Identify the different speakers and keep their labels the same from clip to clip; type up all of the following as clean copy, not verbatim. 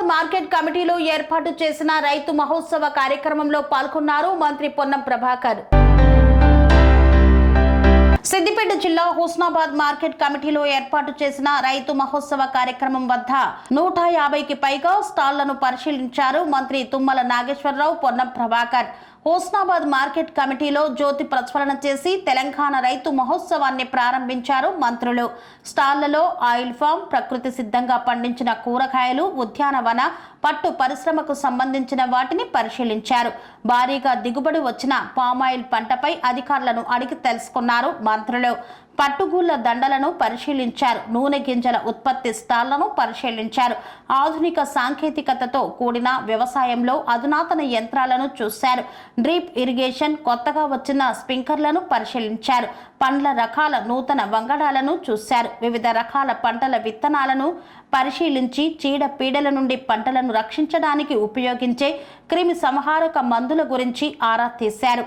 Speaker 1: Market కమిటీలో ఏర్పాటు చేసిన రైతు మహోత్సవ కార్యక్రమంలో పాల్గొన్నారు మంత్రి పొన్నం ప్రభాకర్. సిద్దిపేట జిల్లా హుస్నాబాద్ మార్కెట్ కమిటీలో ఏర్పాటు చేసిన రైతు మహోత్సవ కార్యక్రమం వద్ద 150కి పైగా స్టాళ్లను పరిశీలించారు మంత్రి తుమ్మల నాగేశ్వరరావు, పొన్నం ప్రభాకర్. హుస్నాబాద్ మార్కెట్ కమిటీలో జ్యోతి ప్రజ్వలన చేసి తెలంగాణ రైతు మహోత్సవాన్ని ప్రారంభించారు మంత్రులు. స్టాళ్లలో ఆయిల్ ఫామ్, ప్రకృతి సిద్ధంగా పండించిన కూరగాయలు, ఉద్యానవన, పట్టు పరిశ్రమకు సంబంధించిన వాటిని పరిశీలించారు. భారీగా దిగుబడి వచ్చిన పామాయిల్ పంటపై అధికారులను అడిగి తెలుసుకున్నారు మంత్రులు. పట్టుగూళ్ల దండలను పరిశీలించారు. నూనె గింజల ఉత్పత్తి స్టాళ్లను పరిశీలించారు. ఆధునిక సాంకేతికతతో కూడిన వ్యవసాయంలో అధునాతన యంత్రాలను చూశారు. డ్రిప్ ఇరిగేషన్, కొత్తగా వచ్చిన స్ప్రింక్లర్లను పరిశీలించారు. పండ్ల రకాల నూతన వంగడాలను చూశారు. వివిధ రకాల పంటల విత్తనాలను పరిశీలించి చీడ పీడల నుండి పంటలను రక్షించడానికి ఉపయోగించే క్రిమి సంహారక మందుల గురించి ఆరా తీశారు.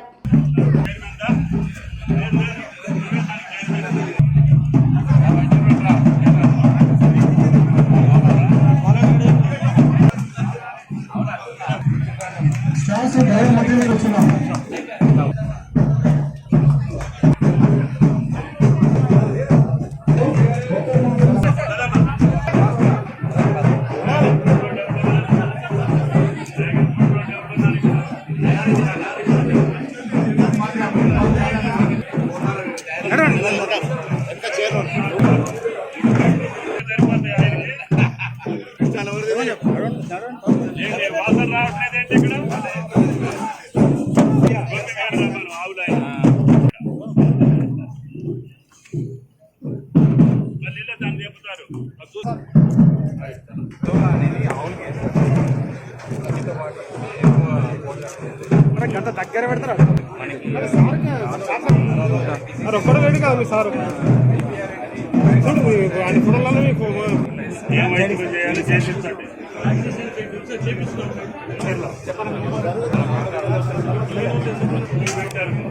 Speaker 2: గంట దగ్గర పెడతారు ఒక్కడు వేడి కాదు మీ సారు అన్ని ఫోటోలలో మీకు చేయాలి చేసించండి.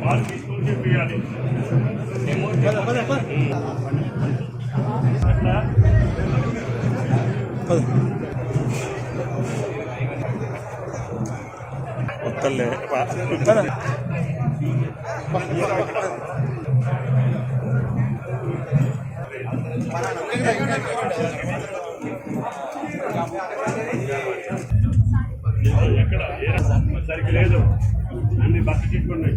Speaker 2: వాళ్ళు తీసుకొని చెప్పాలి. ఒక్కళ్ళే ఎక్కడ సరికి లేదు, అన్ని బస్సు తీసుకున్నాయి.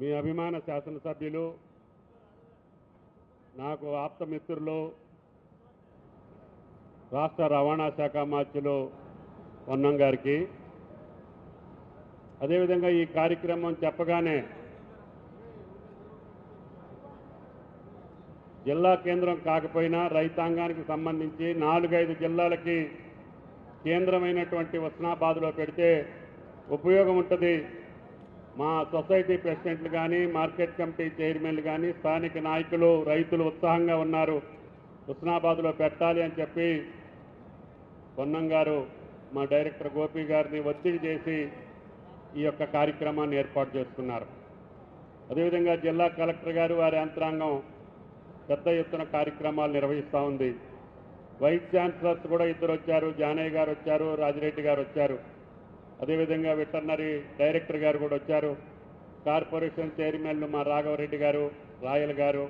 Speaker 2: మీ అభిమాన శాసనసభ్యులు, నాకు ఆప్తమిత్రులు, రాష్ట్ర రవాణా శాఖ మంత్రులు పొన్నం గారికి, అదేవిధంగా ఈ కార్యక్రమం చెప్పగానే జిల్లా కేంద్రం కాకపోయినా రైతాంగానికి సంబంధించి 4-5 జిల్లాలకి కేంద్రమైనటువంటి హుస్నాబాద్లో పెడితే ఉపయోగం ఉంటుంది. మా సొసైటీ ప్రెసిడెంట్లు కానీ, మార్కెట్ కమిటీ చైర్మన్లు కానీ, స్థానిక నాయకులు, రైతులు ఉత్సాహంగా ఉన్నారు. హుస్నాబాద్లో పెట్టాలి అని చెప్పి పొన్నం గారు మా డైరెక్టర్ గోపి గారిని ఒత్తిడి చేసి ఈ యొక్క కార్యక్రమాన్ని ఏర్పాటు చేసుకున్నారు. అదేవిధంగా జిల్లా కలెక్టర్ గారు, వారి యంత్రాంగం పెద్ద ఎత్తున కార్యక్రమాలు నిర్వహిస్తూ ఉంది. వైస్ ఛాన్సలర్స్ కూడా 2 వచ్చారు. జానయ్య గారు వచ్చారు, రాజిరెడ్డి గారు వచ్చారు. అదేవిధంగా వెటర్నరీ డైరెక్టర్ గారు కూడా వచ్చారు. కార్పొరేషన్ చైర్మన్లు మా రాఘవరెడ్డి గారు, రాయల్ గారు,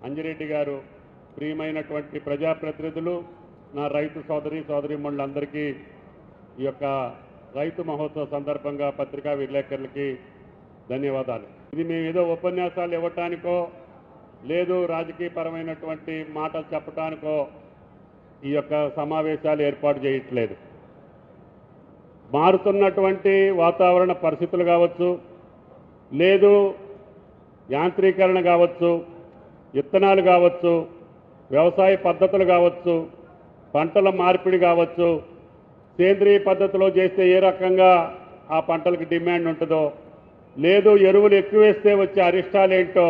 Speaker 2: అంజిరెడ్డి గారు, ప్రియమైనటువంటి ప్రజాప్రతినిధులు, నా రైతు సోదరీమణులందరికీ ఈ యొక్క రైతు మహోత్సవ సందర్భంగా పత్రికా విలేకరులకి ధన్యవాదాలు. ఇది మేము ఏదో ఉపన్యాసాలు ఇవ్వటానికో లేదు రాజకీయపరమైనటువంటి మాటలు చెప్పడానికో ఈ యొక్క సమావేశాలు ఏర్పాటు చేయట్లేదు. మారుతున్నటువంటి వాతావరణ పరిస్థితులు కావచ్చు, లేదు యాంత్రీకరణ కావచ్చు, విత్తనాలు కావచ్చు, వ్యవసాయ పద్ధతులు కావచ్చు, పంటల మార్పిడి కావచ్చు, సేంద్రియ పద్ధతిలో చేస్తే ఏ రకంగా ఆ పంటలకు డిమాండ్ ఉంటుందో, లేదు ఎరువులు ఎక్కువ వేస్తే వచ్చే అరిష్టాలేంటో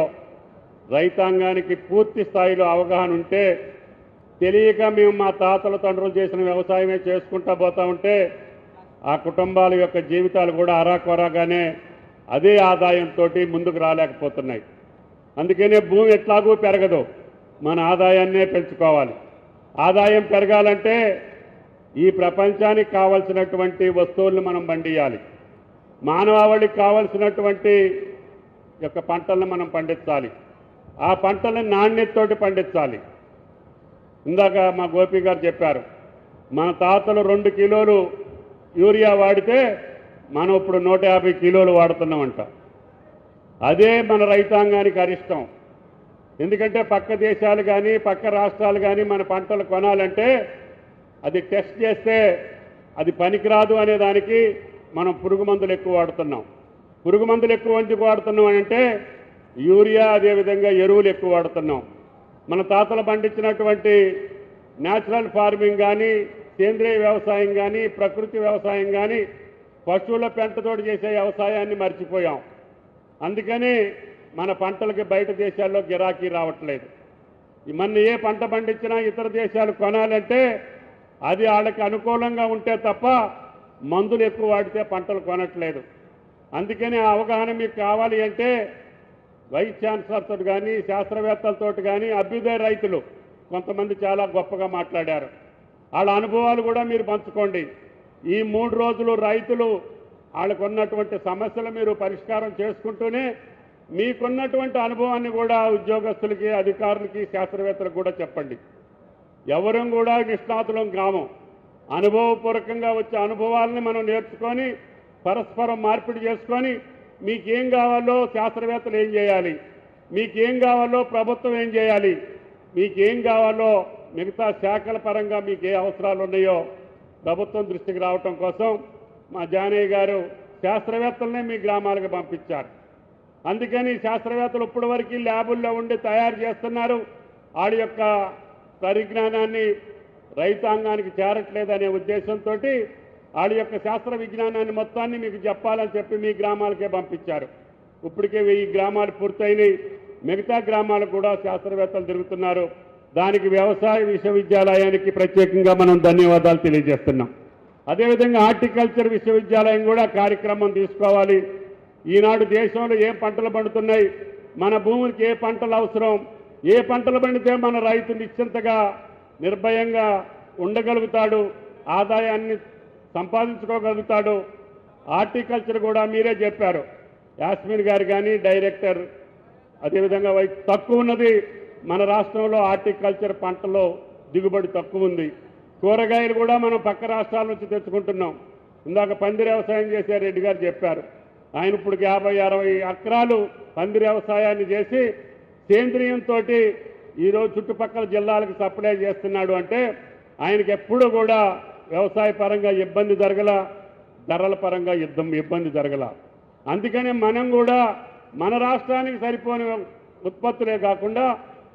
Speaker 2: రైతాంగానికి పూర్తి స్థాయిలో అవగాహన ఉంటే, తెలియక మేము మా తాతల తండ్రులు చేసిన వ్యవసాయమే చేసుకుంటా పోతా ఉంటే ఆ కుటుంబాల యొక్క జీవితాలు కూడా అరాకొరాగానే అదే ఆదాయంతో ముందుకు రాలేకపోతున్నాయి. అందుకనే భూమి ఎట్లాగూ పెరగదు, మన ఆదాయాన్నే పెంచుకోవాలి. ఆదాయం పెరగాలంటే ఈ ప్రపంచానికి కావలసినటువంటి వస్తువులను మనం పండియాలి. మానవాళికి కావలసినటువంటి యొక్క పంటలను మనం పండించాలి. ఆ పంటలను నాణ్యతతోటి పండించాలి. ఇందాక మా గోపి గారు చెప్పారు, మన తాతలు 2 కిలోలు యూరియా వాడితే మనం ఇప్పుడు 150 కిలోలు వాడుతున్నామంట. అదే మన రైతాంగానికి అరిష్టం. ఎందుకంటే పక్క దేశాలు కానీ పక్క రాష్ట్రాలు కానీ మన పంటలు కొనాలంటే అది టెస్ట్ చేస్తే అది పనికిరాదు అనే దానికి మనం పురుగు మందులు ఎక్కువ వాడుతున్నాం. పురుగు మందులు ఎక్కువ ఎందుకు వాడుతున్నాం అంటే యూరియా, అదేవిధంగా ఎరువులు ఎక్కువ వాడుతున్నాం. మన తాతలు పండించినటువంటి న్యాచురల్ ఫార్మింగ్ కానీ, సేంద్రియ వ్యవసాయం కానీ, ప్రకృతి వ్యవసాయం కానీ, పశువుల పెంటతోటి చేసే వ్యవసాయాన్ని మర్చిపోయాం. అందుకని మన పంటలకి బయట దేశాల్లో గిరాకీ రావట్లేదు. మన ఏ పంట పండించినా ఇతర దేశాలు కొనాలంటే అది వాళ్ళకి అనుకూలంగా ఉంటే తప్ప మందులు ఎక్కువ వాడితే పంటలు కొనట్లేదు. అందుకని ఆ అవగాహన మీకు కావాలి అంటే వైస్ ఛాన్సలర్తో కానీ, శాస్త్రవేత్తలతో కానీ, అభ్యుదయ రైతులు కొంతమంది చాలా గొప్పగా మాట్లాడారు. వాళ్ళ అనుభవాలు కూడా మీరు పంచుకోండి. ఈ 3 రోజులు రైతులు వాళ్ళకు ఉన్నటువంటి సమస్యలు మీరు పరిష్కారం చేసుకుంటూనే మీకున్నటువంటి అనుభవాన్ని కూడా ఉద్యోగస్తులకి, అధికారులకి, శాస్త్రవేత్తలకు కూడా చెప్పండి. ఎవరం కూడా నిష్ణాతులం కాము. అనుభవపూర్వకంగా వచ్చే అనుభవాలని మనం నేర్చుకొని పరస్పరం మార్పిడి చేసుకొని మీకేం కావాలో శాస్త్రవేత్తలు ఏం చేయాలి, మీకేం కావాలో ప్రభుత్వం ఏం చేయాలి, మీకేం కావాలో మిగతా శాఖల పరంగా మీకు ఏ అవసరాలు ఉన్నాయో ప్రభుత్వం దృష్టికి రావటం కోసం మా జానయ్య గారు శాస్త్రవేత్తలనే మీ గ్రామాలకు పంపించారు. అందుకని శాస్త్రవేత్తలు ఇప్పటి వరకు ల్యాబుల్లో ఉండి తయారు చేస్తున్నారు. వాళ్ళ యొక్క పరిజ్ఞానాన్ని రైతాంగానికి చేరట్లేదనే ఉద్దేశంతో వాళ్ళ యొక్క శాస్త్ర విజ్ఞానాన్ని మొత్తాన్ని మీకు చెప్పాలని చెప్పి మీ గ్రామాలకే పంపించారు. ఇప్పటికే 1000 గ్రామాలు పూర్తయినాయి. మిగతా గ్రామాలకు కూడా శాస్త్రవేత్తలు తిరుగుతున్నారు. దానికి వ్యవసాయ విశ్వవిద్యాలయానికి ప్రత్యేకంగా మనం ధన్యవాదాలు తెలియజేస్తున్నాం. అదేవిధంగా హార్టికల్చర్ విశ్వవిద్యాలయం కూడా కార్యక్రమం తీసుకోవాలి. ఈనాడు దేశంలో ఏ పంటలు పండుతున్నాయి, మన భూమికి ఏ పంటలు అవసరం, ఏ పంటలు పండితే మన రైతు నిశ్చింతగా నిర్భయంగా ఉండగలుగుతాడు, ఆదాయాన్ని సంపాదించుకోగలుగుతాడు. హార్టికల్చర్ కూడా మీరే చెప్పారు, యాస్మిన్ గారు కానీ డైరెక్టర్. అదేవిధంగా తక్కువ ఉన్నది మన రాష్ట్రంలో హార్టికల్చర్ పంటలో దిగుబడి తక్కువ ఉంది. కూరగాయలు కూడా మనం పక్క రాష్ట్రాల నుంచి తెచ్చుకుంటున్నాం. ఇందాక పందిరి వ్యవసాయం చేసే రెడ్డి గారు చెప్పారు, ఆయన ఇప్పుడు 50-60 ఎకరాలు పందిరి వ్యవసాయాన్ని చేసి సేంద్రియంతో ఈరోజు చుట్టుపక్కల జిల్లాలకు సప్లై చేస్తున్నాడు. అంటే ఆయనకి ఎప్పుడూ కూడా వ్యవసాయ పరంగా ఇబ్బంది జరగల, ధరల పరంగా ఇబ్బంది జరగల. అందుకనే మనం కూడా మన రాష్ట్రానికి సరిపోని ఉత్పత్తులే కాకుండా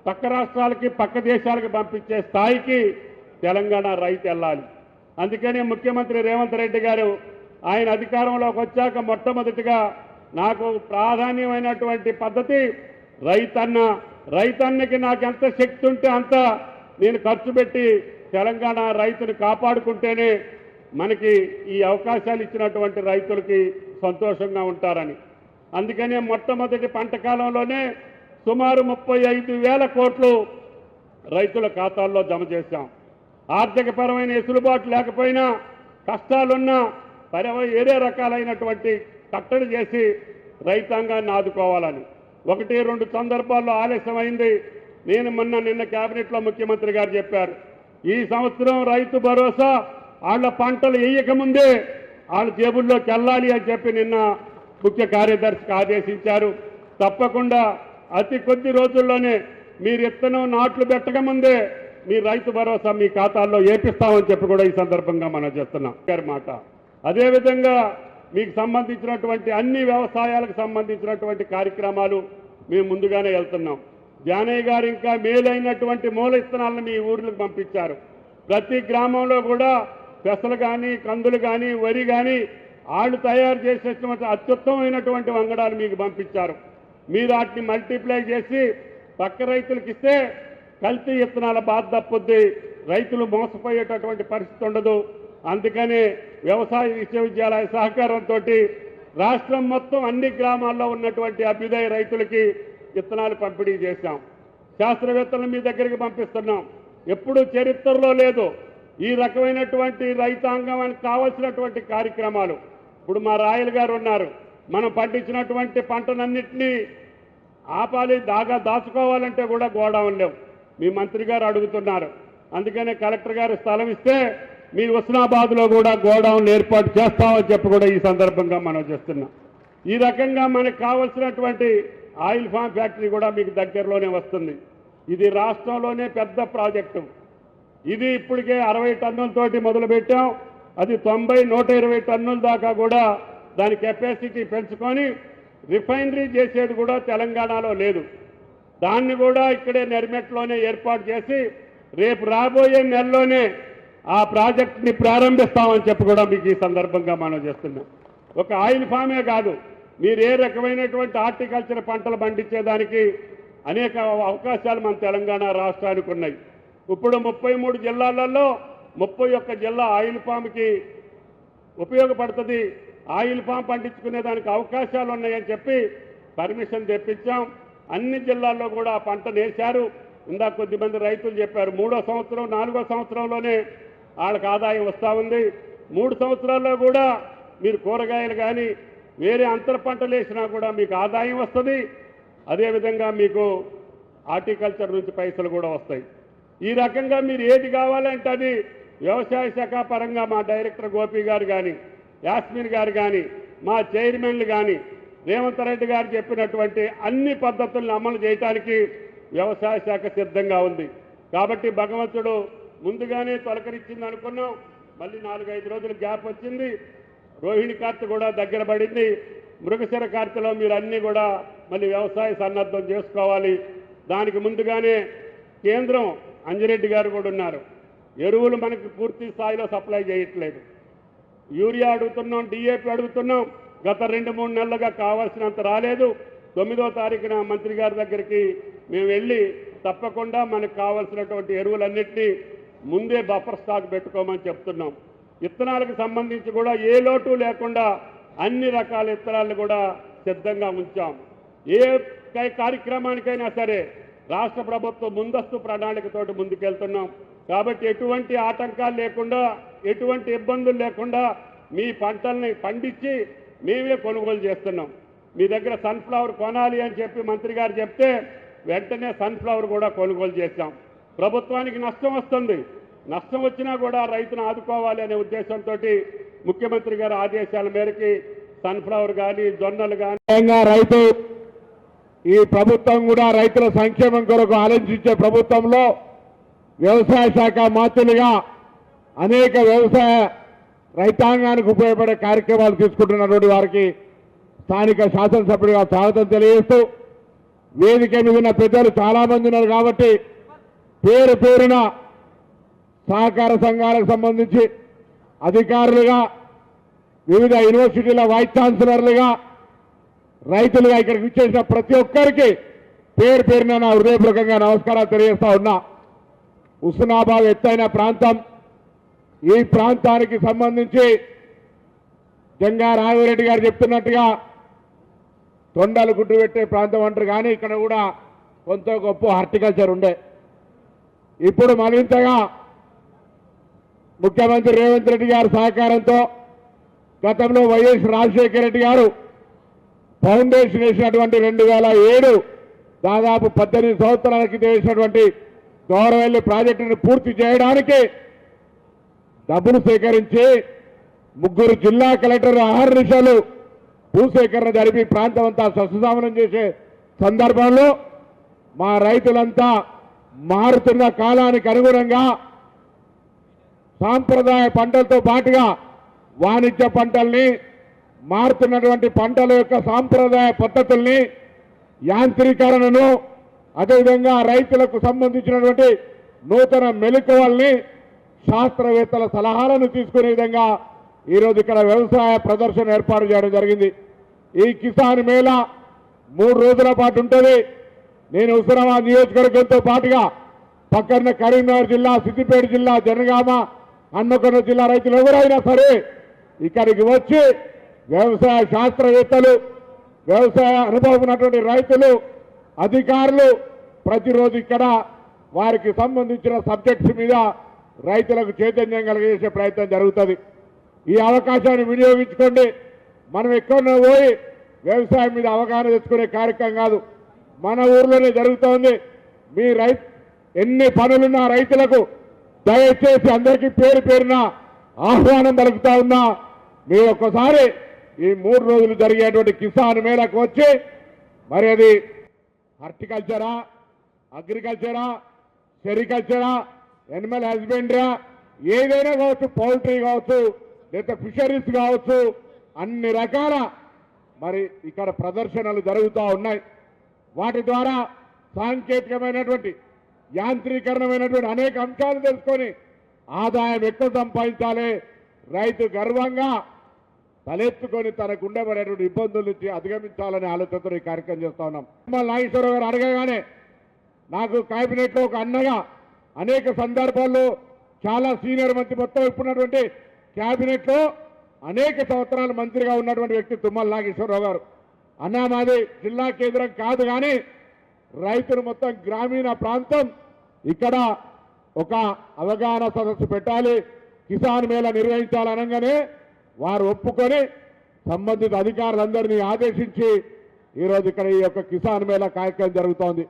Speaker 2: పక్క రాష్ట్రాలకి, పక్క దేశాలకు పంపించే స్థాయికి తెలంగాణ రైతు వెళ్ళాలి. అందుకని ముఖ్యమంత్రి రేవంత్ రెడ్డి గారు ఆయన అధికారంలోకి వచ్చాక మొట్టమొదటిగా నాకు ప్రాధాన్యమైనటువంటి పద్ధతి రైతన్నకి నాకు ఎంత శక్తి ఉంటే అంత నేను ఖర్చు పెట్టి తెలంగాణ రైతుని కాపాడుకుంటేనే మనకి ఈ అవకాశాలు ఇచ్చినటువంటి రైతులకి సంతోషంగా ఉంటారని. అందుకనే మొట్టమొదటి పంట కాలంలోనే సుమారు 35,000 కోట్లు రైతుల ఖాతాల్లో జమ చేశాం. ఆర్థికపరమైన వెసులుబాటు లేకపోయినా, కష్టాలున్నా వేరే రకాలైనటువంటి కట్టడి చేసి రైతాంగాన్ని ఆదుకోవాలని 1-2 సందర్భాల్లో ఆలస్యమైంది. నిన్న కేబినెట్లో ముఖ్యమంత్రి గారు చెప్పారు, ఈ సంవత్సరం రైతు భరోసా వాళ్ళ పంటలు వేయకముందే వాళ్ళ జేబుల్లోకి వెళ్ళాలి అని చెప్పి నిన్న ముఖ్య కార్యదర్శికి ఆదేశించారు. తప్పకుండా అతి కొద్ది రోజుల్లోనే మీరు ఇత్తనం నాట్లు పెట్టకముందే మీ రైతు భరోసా మీ ఖాతాల్లో ఏపిస్తామని చెప్పి కూడా ఈ సందర్భంగా మనం చేస్తున్నాం మాట. అదేవిధంగా మీకు సంబంధించినటువంటి అన్ని వ్యవసాయాలకు సంబంధించినటువంటి కార్యక్రమాలు మేము ముందుగానే వెళ్తున్నాం. జానయ్య గారు ఇంకా మేలైనటువంటి మూల ఇత్తనాలను మీ ఊర్లకు పంపించారు. ప్రతి గ్రామంలో కూడా పెసలు కానీ, కందులు కానీ, వరి కానీ వాళ్ళు తయారు చేసేటువంటి అత్యుత్తమైనటువంటి వంగడాలు మీకు పంపించారు. మీరు వాటిని మల్టిప్లై చేసి పక్క రైతులకు ఇస్తే కల్తీ ఇత్తనాల బాధ తప్పుద్ది, రైతులు మోసపోయేటటువంటి పరిస్థితి ఉండదు. అందుకనే వ్యవసాయ విశ్వవిద్యాలయ సహకారంతో రాష్ట్రం మొత్తం అన్ని గ్రామాల్లో ఉన్నటువంటి అభ్యుదయ రైతులకి విత్తనాలు పంపిణీ చేశాం. శాస్త్రవేత్తలను మీ దగ్గరికి పంపిస్తున్నాం. ఎప్పుడూ చరిత్రలో లేదు ఈ రకమైనటువంటి రైతాంగానికి కావాల్సినటువంటి కార్యక్రమాలు. ఇప్పుడు మా రాయల్ గారు ఉన్నారు. మనం పండించినటువంటి పంటనన్నింటినీ ఆపాలి, దాచుకోవాలంటే కూడా గోడౌన్ లేవు. మీ మంత్రి గారు అడుగుతున్నారు. అందుకనే కలెక్టర్ గారు స్థలం ఇస్తే మీ హుస్నాబాద్లో కూడా గోడౌన్లు ఏర్పాటు చేస్తామని చెప్పి కూడా ఈ సందర్భంగా మనం చేస్తున్నాం. ఈ రకంగా మనకు కావాల్సినటువంటి ఆయిల్ ఫామ్ ఫ్యాక్టరీ కూడా మీకు దగ్గరలోనే వస్తుంది. ఇది రాష్ట్రంలోనే పెద్ద ప్రాజెక్టు. ఇది ఇప్పటికే 60 టన్నులతోటి మొదలుపెట్టాం. అది 90, 120 టన్నుల దాకా కూడా దాని కెపాసిటీ పెంచుకొని రిఫైనరీ చేసేది కూడా తెలంగాణలో లేదు. దాన్ని కూడా ఇక్కడే నెర్మెట్లోనే ఏర్పాటు చేసి రేపు రాబోయే నెలలోనే ఆ ప్రాజెక్ట్ని ప్రారంభిస్తామని చెప్పి కూడా మీకు ఈ సందర్భంగా మనం చేస్తున్నాం. ఒక ఆయిల్ ఫామే కాదు, మీరు ఏ రకమైనటువంటి హార్టికల్చర్ పంటలు పండించేదానికి అనేక అవకాశాలు మన తెలంగాణ రాష్ట్రానికి ఉన్నాయి. ఇప్పుడు 33 జిల్లాలలో 31 జిల్లా ఆయిల్ ఫామ్కి ఉపయోగపడుతుంది. ఆయిల్ ఫామ్ పండించుకునే దానికి అవకాశాలు ఉన్నాయని చెప్పి పర్మిషన్ తెప్పించాం. అన్ని జిల్లాల్లో కూడా ఆ పంటను వేశారు. ఇందాక కొద్దిమంది రైతులు చెప్పారు 3వ సంవత్సరం 4వ సంవత్సరంలోనే వాళ్ళకి ఆదాయం వస్తూ ఉంది. 3 సంవత్సరాల్లో కూడా మీరు కూరగాయలు కానీ వేరే అంతర పంటలు వేసినా కూడా మీకు ఆదాయం వస్తుంది. అదేవిధంగా మీకు హార్టికల్చర్ నుంచి పైసలు కూడా వస్తాయి. ఈ రకంగా మీరు ఏది కావాలంటే అది వ్యవసాయ శాఖ పరంగా మా డైరెక్టర్ గోపి గారు కానీ, యాస్మిన్ గారు కానీ, మా చైర్మన్లు కానీ, రేవంత్ రెడ్డి గారు చెప్పినటువంటి అన్ని పద్ధతులను అమలు చేయడానికి వ్యవసాయ శాఖ సిద్ధంగా ఉంది. కాబట్టి భగవంతుడు ముందుగానే తొలకరించింది అనుకున్నాం. మళ్ళీ 4-5 రోజులు గ్యాప్ వచ్చింది. రోహిణి కార్తె కూడా దగ్గర పడింది. మృగశిర కార్తెలో మీరు అన్నీ కూడా మళ్ళీ వ్యవసాయ సన్నద్ధం చేసుకోవాలి. దానికి ముందుగానే కేంద్రం అంజిరెడ్డి గారు కూడా ఉన్నారు. ఎరువులు మనకు పూర్తి స్థాయిలో సప్లై చేయట్లేదు. యూరియా అడుగుతున్నాం, డిఏపి అడుగుతున్నాం. గత 2-3 నెలలుగా కావాల్సినంత రాలేదు. 9వ తారీఖున మంత్రి గారి దగ్గరికి మేము వెళ్ళి తప్పకుండా మనకు కావాల్సినటువంటి ఎరువులన్నింటినీ ముందే బఫర్ స్టాక్ పెట్టుకోమని చెప్తున్నాం. విత్తనాలకు సంబంధించి కూడా ఏ లోటు లేకుండా అన్ని రకాల విత్తనాలను కూడా సిద్ధంగా ఉంచాం. ఏ కార్యక్రమానికైనా సరే రాష్ట్ర ప్రభుత్వం ముందస్తు ప్రణాళికతోటి ముందుకెళ్తున్నాం. కాబట్టి ఎటువంటి ఆటంకాలు లేకుండా, ఎటువంటి ఇబ్బందులు లేకుండా మీ పంటల్ని పండించి మేమే కొనుగోలు చేస్తున్నాం. మీ దగ్గర సన్ఫ్లవర్ కొనాలి అని చెప్పి మంత్రి గారు చెప్తే వెంటనే సన్ఫ్లవర్ కూడా కొనుగోలు చేశాం. ప్రభుత్వానికి నష్టం వస్తుంది. నష్టం వచ్చినా కూడా రైతును ఆదుకోవాలి అనే ఉద్దేశంతో ముఖ్యమంత్రి గారి ఆదేశాల మేరకు సన్ఫ్లవర్ కానీ, జొన్నలు కానీ
Speaker 3: రైతు ఈ ప్రభుత్వం కూడా రైతుల సంక్షేమం కొరకు ఆలోచించే ప్రభుత్వంలో వ్యవసాయ శాఖ మంత్రులుగా అనేక వ్యవసాయ రైతాంగానికి ఉపయోగపడే కార్యక్రమాలు తీసుకుంటున్నటువంటి వారికి స్థానిక శాసనసభ్యుడిగా స్వాగతం తెలియజేస్తూ, వేదిక మీద ఉన్న పెద్దలు చాలా మంది ఉన్నారు కాబట్టి పేరు పేరున సహకార సంఘాలకు సంబంధించి అధికారులుగా, వివిధ యూనివర్సిటీల వైస్ ఛాన్సలర్లుగా, రైతులుగా ఇక్కడికి విచ్చేసిన ప్రతి ఒక్కరికి పేరు పేరున నా హృదయపూర్వకంగా నమస్కారాలు తెలియజేస్తా ఉన్నా. హుస్నాబాద్ ఎత్తైన ప్రాంతం. ఈ ప్రాంతానికి సంబంధించి జంగా రాఘవరెడ్డి గారు చెప్తున్నట్టుగా తొండలు గుడ్డు పెట్టే ప్రాంతం అంటారు, కానీ ఇక్కడ కూడా కొంత గొప్ప హార్టికల్చర్ ఉండే. ఇప్పుడు మరింతగా ముఖ్యమంత్రి రేవంత్ రెడ్డి గారి సహకారంతో గతంలో వైఎస్ రాజశేఖర రెడ్డి గారు ఫౌండేషన్ వేసినటువంటి 2007 దాదాపు 18 సంవత్సరాల క్రితం వేసినటువంటి గౌరవెల్లి ప్రాజెక్టును పూర్తి చేయడానికి డబ్బులు సేకరించి 3 జిల్లా కలెక్టర్లు అహర్నిశలు భూసేకరణ జరిపి ప్రాంతం అంతా సస్యశామనం చేసే సందర్భంలో మా రైతులంతా మారుతున్న కాలానికి అనుగుణంగా సాంప్రదాయ పంటలతో పాటుగా వాణిజ్య పంటల్ని, మారుతున్నటువంటి పంటల యొక్క సాంప్రదాయ పద్ధతుల్ని, యాంత్రీకరణను, అదేవిధంగా రైతులకు సంబంధించినటువంటి నూతన మెలకువల్ని, శాస్త్రవేత్తల సలహాలను తీసుకునే విధంగా ఈరోజు ఇక్కడ వ్యవసాయ ప్రదర్శన ఏర్పాటు చేయడం జరిగింది. ఈ కిసాన్ మేళా 3 రోజుల పాటు ఉంటుంది. నేను హుస్నాబాద్ నియోజకవర్గంతో పాటుగా పక్కన కరీంనగర్ జిల్లా, సిద్దిపేట జిల్లా, జనగామ, హన్మకొండ జిల్లా రైతులు ఎవరైనా సరే ఇక్కడికి వచ్చి వ్యవసాయ శాస్త్రవేత్తలు, వ్యవసాయ అనుభవం ఉన్నటువంటి రైతులు అధికారులు ప్రతిరోజు ఇక్కడ వారికి సంబంధించిన సబ్జెక్ట్స్ మీద రైతులకు చైతన్యం కలిగజేసే ప్రయత్నం జరుగుతుంది. ఈ అవకాశాన్ని వినియోగించుకోండి. మనం ఎక్కడో పోయి వ్యవసాయం మీద అవగాహన తెచ్చుకునే కార్యక్రమం కాదు, మన ఊర్లోనే జరుగుతోంది. మీ ఎన్ని పనులున్నా రైతులకు దయచేసి అందరికీ పేరు పేరున ఆహ్వానం పలుకుతా ఉన్నా. మీరు ఒక్కసారి ఈ 3 రోజులు జరిగేటువంటి కిసాన్ మేళకు వచ్చి, మరి అది హార్టికల్చరా, అగ్రికల్చరా, సెరికల్చరా, ఎనిమల్ హస్బెండరీయా, ఏదైనా కావచ్చు, పౌల్ట్రీ కావచ్చు, లేదా ఫిషరీస్ కావచ్చు, అన్ని రకాల మరి ఇక్కడ ప్రదర్శనలు జరుగుతూ ఉన్నాయి. వాటి ద్వారా సాంకేతికమైనటువంటి యాంత్రీకరణమైనటువంటి అనేక అంశాలు తెలుసుకొని ఆదాయం ఎక్కువ సంపాదించాలి, రైతు గర్వంగా తలెత్తుకొని తనకు ఉండబడేటువంటి ఇబ్బందుల నుంచి అధిగమించాలనే ఆలోచనతో ఈ కార్యక్రమం చేస్తా ఉన్నాం. నాగేశ్వరరావు గారు అడగగానే నాకు కేబినెట్లో ఒక అన్నగా అనేక సందర్భాల్లో చాలా సీనియర్ మంత్రి, మొత్తం ఇప్పుడున్నటువంటి కేబినెట్లో అనేక సంవత్సరాలు మంత్రిగా ఉన్నటువంటి వ్యక్తి తుమ్మల నాగేశ్వరరావు గారు. అన్నా మాది జిల్లా కేంద్రం కాదు, కానీ రైతులు మొత్తం గ్రామీణ ప్రాంతం ఇక్కడ ఒక అవగాహన సదస్సు పెట్టాలి, కిసాన్ మేళా నిర్వహించాలనగానే వారు ఒప్పుకొని సంబంధిత అధికారులందరినీ ఆదేశించి ఈరోజు ఇక్కడ ఈ యొక్క కిసాన్ మేళా కార్యక్రమం జరుగుతోంది.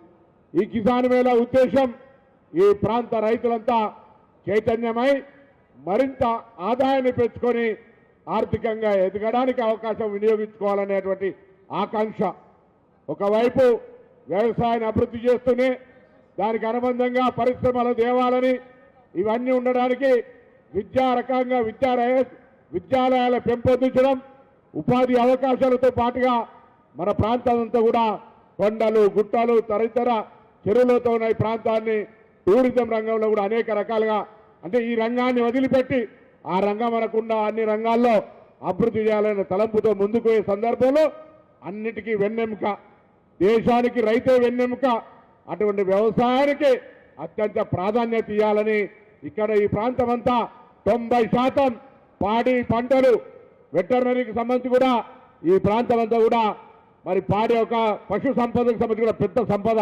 Speaker 3: ఈ కిసాన్ మేళా ఉద్దేశం ఈ ప్రాంత రైతులంతా చైతన్యమై మరింత ఆదాయాన్ని పెంచుకొని ఆర్థికంగా ఎదగడానికి అవకాశం వినియోగించుకోవాలనేటువంటి ఆకాంక్ష. ఒకవైపు వ్యవసాయాన్ని అభివృద్ధి చేస్తూనే దానికి అనుబంధంగా పరిశ్రమలు తేవాలని, ఇవన్నీ ఉండడానికి విద్యాలయాలు పెంపొందించడం, ఉపాధి అవకాశాలతో పాటుగా మన ప్రాంతాలంతా కూడా కొండలు, గుట్టలు, తదితర చెరువులతో ఉన్న ఈ ప్రాంతాన్ని టూరిజం రంగంలో కూడా అనేక రకాలుగా, అంటే ఈ రంగాన్ని వదిలిపెట్టి ఆ రంగం మనకుండా అన్ని రంగాల్లో అభివృద్ధి చేయాలనే తలంపుతో ముందుకు పోయే సందర్భంలో అన్నిటికీ వెన్నెముక, దేశానికి రైతే వెన్నెముక, అటువంటి వ్యవసాయానికి అత్యంత ప్రాధాన్యత ఇవ్వాలని ఇక్కడ ఈ ప్రాంతం అంతా 90% పాడి పంటలు, వెటర్నరీకి సంబంధించి కూడా ఈ ప్రాంతం అంతా కూడా మరి పాడి ఒక పశు సంపదకు సంబంధించి కూడా పెద్ద సంపద.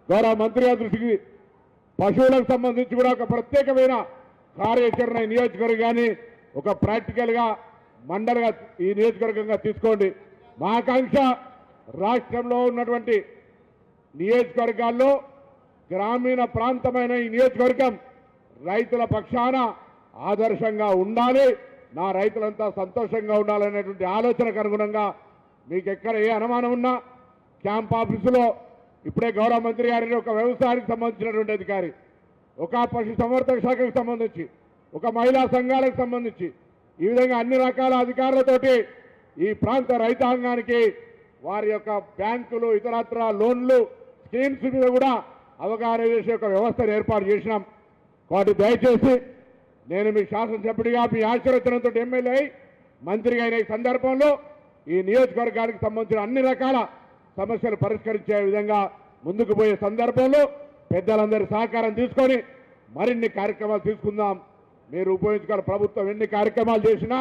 Speaker 3: గౌరవ మంత్రి గారి దృష్టికి పశువులకు సంబంధించి కూడా ఒక ప్రత్యేకమైన కార్యాచరణ ఈ నియోజకవర్గాన్ని ఒక ప్రాక్టికల్గా మండలిగా ఈ నియోజకవర్గంగా తీసుకోండి. మా ఆకాంక్ష రాష్ట్రంలో ఉన్నటువంటి నియోజకవర్గాల్లో గ్రామీణ ప్రాంతమైన ఈ నియోజకవర్గం రైతుల పక్షాన ఆదర్శంగా ఉండాలి, నా రైతులంతా సంతోషంగా ఉండాలనేటువంటి ఆలోచనకు అనుగుణంగా మీకు ఎక్కడ ఏ అనుమానం ఉన్నా క్యాంప్ ఆఫీసులో ఇప్పుడే గౌరవ మంత్రి గారిని ఒక వ్యవసాయానికి సంబంధించినటువంటి అధికారి, ఒక పశు సంవర్ధక శాఖకు సంబంధించి, ఒక మహిళా సంఘాలకు సంబంధించి, ఈ విధంగా అన్ని రకాల అధికారులతోటి ఈ ప్రాంత రైతాంగానికి వారి యొక్క బ్యాంకులు, ఇతరత్ర లోన్లు, స్కీమ్స్ మీద కూడా అవగాహన చేసే ఒక వ్యవస్థను ఏర్పాటు చేసినాం. కాబట్టి దయచేసి నేను మీ శాసనసభ్యుడిగా మీ ఆశీర్వచనంతో ఎమ్మెల్యే అయి మంత్రిగా అయిన ఈ సందర్భంలో ఈ నియోజకవర్గానికి సంబంధించిన అన్ని రకాల సమస్యలు పరిష్కరించే విధంగా ముందుకు పోయే సందర్భంలో పెద్దలందరి సహకారం తీసుకొని మరిన్ని కార్యక్రమాలు తీసుకుందాం. మీరు ఉపయోగించుకోవాలి. ప్రభుత్వం ఎన్ని కార్యక్రమాలు చేసినా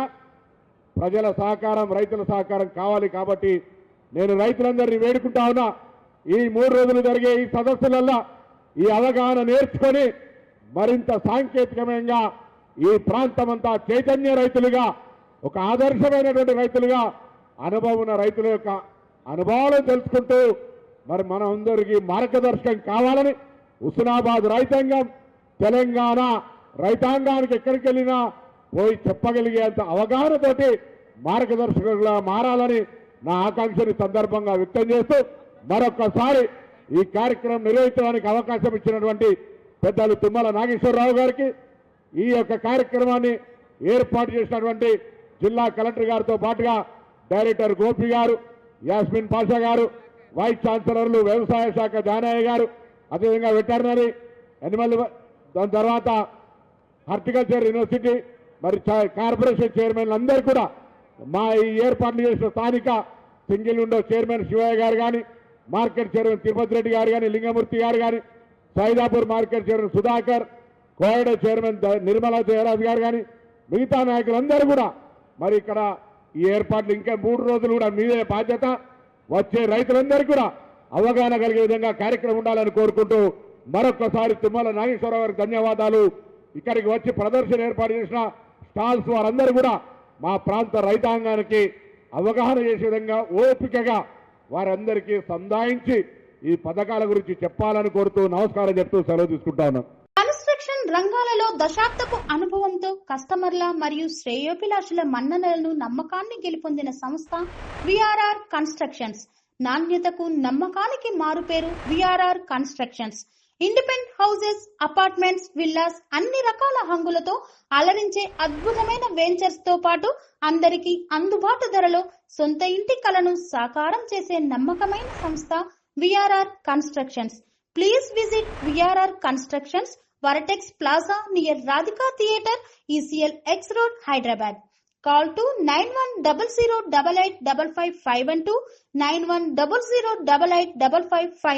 Speaker 3: ప్రజల సహకారం, రైతుల సహకారం కావాలి. కాబట్టి నేను రైతులందరినీ వేడుకుంటా ఉన్నా, ఈ 3 రోజులు జరిగే ఈ సదస్సులల్లో ఈ అవగాహన నేర్చుకొని మరింత సాంకేతికమంగా ఈ ప్రాంతమంతా చైతన్య రైతులుగా, ఒక ఆదర్శమైనటువంటి రైతులుగా, అనుభవం ఉన్న రైతుల యొక్క అనుభవాలను తెలుసుకుంటూ మరి మనం అందరికీ మార్గదర్శకం కావాలని హుస్నాబాద్ రైతాంగం, తెలంగాణ రైతాంగానికి ఎక్కడికి వెళ్ళినా పోయి చెప్పగలిగేంత అవగాహనతోటి మార్గదర్శకులుగా మారాలని నా ఆకాంక్షని సందర్భంగా వ్యక్తం చేస్తూ మరొక్కసారి ఈ కార్యక్రమం నిర్వహించడానికి అవకాశం ఇచ్చినటువంటి పెద్దలు తుమ్మల నాగేశ్వరరావు గారికి, ఈ యొక్క కార్యక్రమాన్ని ఏర్పాటు చేసినటువంటి జిల్లా కలెక్టర్ గారితో పాటుగా డైరెక్టర్ గోపి గారు, యాస్మిన్ పాషా గారు, వైస్ ఛాన్సలర్లు వ్యవసాయ శాఖ జానయ్య గారు, అదేవిధంగా వెటర్నరీ, ఎనిమల్, దాని తర్వాత హార్టికల్చర్ యూనివర్సిటీ, మరి కార్పొరేషన్ చైర్మన్లు అందరూ కూడా మా ఈ ఏర్పాట్లు చేసిన స్థానిక సింగిల్ విండో చైర్మన్ శివయ్య గారు కానీ, మార్కెట్ చైర్మన్ తిరుపతి రెడ్డి గారు కానీ, లింగమూర్తి గారు కానీ, Saidapur market chairman Sudhakar, కోయడ chairman Nirmala Jayaraj గారు కానీ, మిగతా నాయకులందరూ కూడా మరి ఇక్కడ ఈ ఏర్పాట్లు ఇంకా 3 రోజులు కూడా మీదే బాధ్యత. వచ్చే రైతులందరికీ కూడా అవగాహన కలిగే విధంగా కార్యక్రమం ఉండాలని కోరుకుంటూ మరొక్కసారి తుమ్మల నాగేశ్వరరావు గారికి ధన్యవాదాలు. ఇక్కడికి వచ్చి ప్రదర్శన ఏర్పాటు చేసిన స్టాల్స్ వారందరూ కూడా మా ప్రాంత రైతాంగానికి అవగాహన చేసే విధంగా ఓపికగా వారందరికీ సంధాయించి ఈ పథకాల గురించి చెప్పాలని కోరుతూ నమస్కారం చెప్తూ సెలవు తీసుకుంటా ఉన్నాను.
Speaker 4: కన్స్ట్రక్షన్ రంగాలలో దశాబ్దపు అనుభవంతో కస్టమర్ల మరియు శ్రేయోభిలాషుల మన్ననలను నమ్మకాన్ని గెలుపొందిన సంస్థ విఆర్ఆర్ కన్స్ట్రక్షన్స్. నాణ్యతకు నమ్మకానికి మారుపేరు VRR constructions. Independent houses, apartments, villas అన్ని రకాల హంగులతో అలరించే అద్భుతమైన వెంచర్స్ తో పాటు అందరికీ అందుబాటు ధరలో సొంత ఇంటి కలను సాకారం చేసే నమ్మకమైన సంస్థ VRR constructions. Please visit VRR Constructions, Varatex Plaza near Radhika Theatre, ECL X Road, Hyderabad. Call to 910088555512, 9100885555.